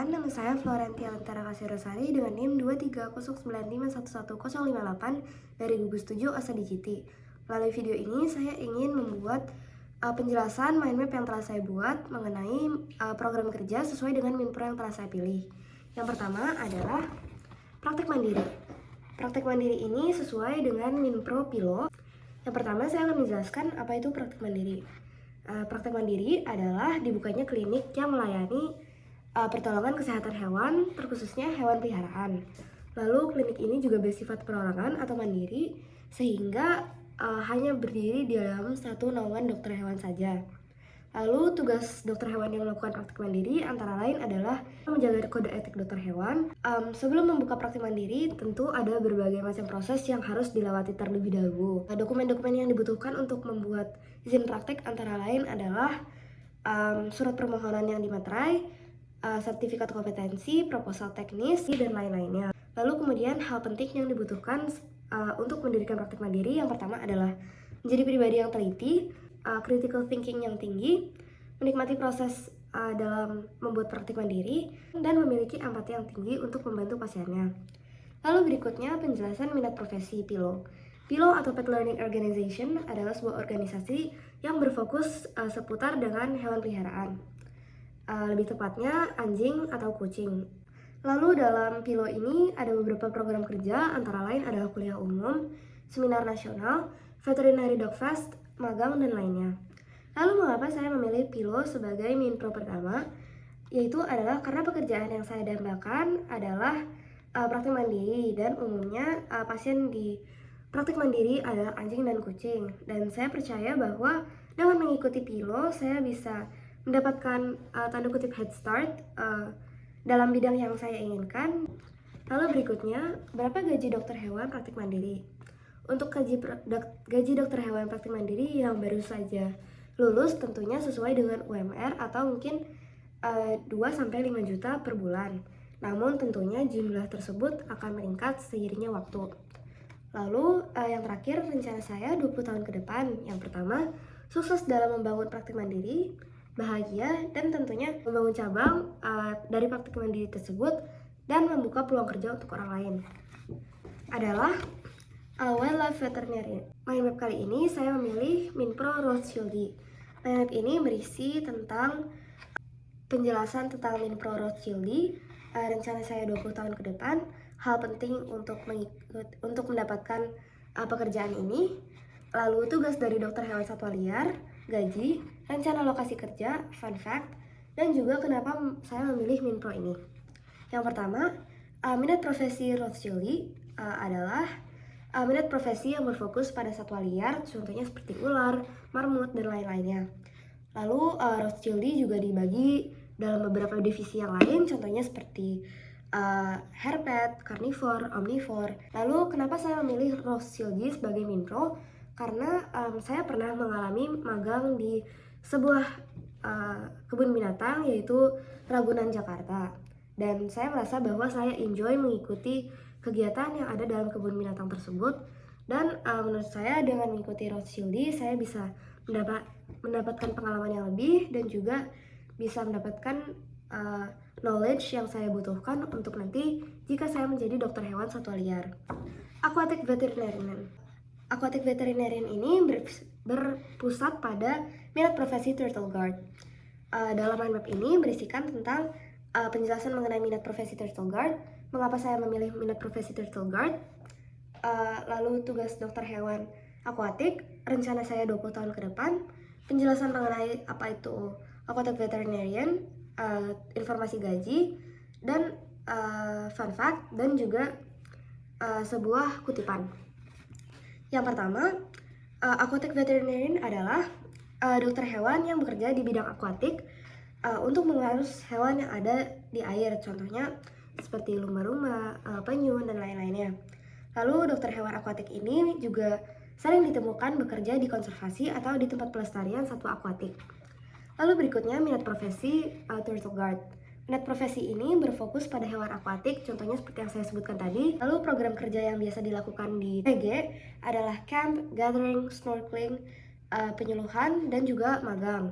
Perkenalkan, nama saya Florentia Lentera Kasirosari dengan NIM 23095111058 dari gugus 7 Asadijiti. Melalui video ini, saya ingin membuat penjelasan mind map yang telah saya buat mengenai program kerja sesuai dengan Minpro yang telah saya pilih. Yang pertama adalah praktek mandiri. Praktek mandiri ini sesuai dengan Minpro Pilo. Yang pertama, saya akan menjelaskan apa itu praktek mandiri. Praktek mandiri adalah dibukanya klinik yang melayani pertolongan kesehatan hewan, terkhususnya hewan peliharaan. Lalu klinik ini juga bersifat perorangan atau mandiri, sehingga hanya berdiri di dalam satu naungan dokter hewan saja. Lalu tugas dokter hewan yang melakukan praktik mandiri antara lain adalah menjaga kode etik dokter hewan. Sebelum membuka praktik mandiri, tentu ada berbagai macam proses yang harus dilewati terlebih dahulu. Dokumen-dokumen yang dibutuhkan untuk membuat izin praktik antara lain adalah surat permohonan yang dimaterai, sertifikat kompetensi, proposal teknis, dan lain-lainnya. Lalu kemudian hal penting yang dibutuhkan untuk mendirikan praktik mandiri yang pertama adalah menjadi pribadi yang teliti, critical thinking yang tinggi, menikmati proses dalam membuat praktik mandiri, dan memiliki empati yang tinggi untuk membantu pasiennya. Lalu berikutnya penjelasan minat profesi PILO. PILO atau Pet Learning Organization adalah sebuah organisasi yang berfokus seputar dengan hewan peliharaan. Lebih tepatnya anjing atau kucing. Lalu dalam PILO ini ada beberapa program kerja, antara lain adalah kuliah umum, seminar nasional, veterinary dog fest, magang, dan lainnya. Lalu mengapa saya memilih PILO sebagai Minpro pertama? Yaitu adalah karena pekerjaan yang saya dambakan adalah praktik mandiri, dan umumnya pasien di praktik mandiri adalah anjing dan kucing. Dan saya percaya bahwa dengan mengikuti PILO saya bisa mendapatkan tanda kutip head start dalam bidang yang saya inginkan. Lalu berikutnya, berapa gaji dokter hewan praktik mandiri? Untuk gaji dokter hewan praktik mandiri yang baru saja lulus tentunya sesuai dengan UMR atau mungkin 2-5 juta per bulan. Namun tentunya jumlah tersebut akan meningkat seiringnya waktu. Lalu yang terakhir, rencana saya 20 tahun ke depan. Yang pertama, sukses dalam membangun praktik mandiri, bahagia, dan tentunya membangun cabang dari praktik mandiri tersebut dan membuka peluang kerja untuk orang lain. Adalah Wildlife Veterinarian. Mind map kali ini saya memilih Minpro Rothschildi. Mind map ini berisi tentang penjelasan tentang Minpro Rothschildi, rencana saya 20 tahun ke depan, hal penting untuk mendapatkan pekerjaan ini, lalu tugas dari dokter hewan satwa liar, gaji, rencana lokasi kerja, fun fact, dan juga kenapa saya memilih Minpro ini. Yang pertama, minat profesi Rothschildi adalah minat profesi yang berfokus pada satwa liar, contohnya seperti ular, marmut, dan lain-lainnya. Lalu Rothschildi juga dibagi dalam beberapa divisi yang lain, contohnya seperti herpet, karnivor, omnivor. Lalu kenapa saya memilih Rothschildi sebagai Minpro? Karena saya pernah mengalami magang di sebuah kebun binatang, yaitu Ragunan, Jakarta. Dan saya merasa bahwa saya enjoy mengikuti kegiatan yang ada dalam kebun binatang tersebut. Dan menurut saya dengan mengikuti Rothschildi, saya bisa mendapatkan pengalaman yang lebih dan juga bisa mendapatkan knowledge yang saya butuhkan untuk nanti jika saya menjadi dokter hewan satwa liar. Aquatic Veterinarian. Aquatic Veterinarian ini berpusat pada minat profesi Turtle Guard. Dalam mind map ini berisikan tentang penjelasan mengenai minat profesi Turtle Guard, mengapa saya memilih minat profesi Turtle Guard, lalu tugas dokter hewan akuatik, rencana saya 20 tahun ke depan, penjelasan mengenai apa itu Aquatic Veterinarian, informasi gaji, dan fun fact, dan juga sebuah kutipan. Yang pertama, Aquatic Veterinarian adalah dokter hewan yang bekerja di bidang akuatik untuk mengurus hewan yang ada di air, contohnya seperti lumba-lumba, penyu, dan lain-lainnya. Lalu dokter hewan akuatik ini juga sering ditemukan bekerja di konservasi atau di tempat pelestarian satwa akuatik. Lalu berikutnya minat profesi Turtle Guard. Minat profesi ini berfokus pada hewan akuatik, contohnya seperti yang saya sebutkan tadi. Lalu program kerja yang biasa dilakukan di PG adalah camp, gathering, snorkeling, penyuluhan, dan juga magang.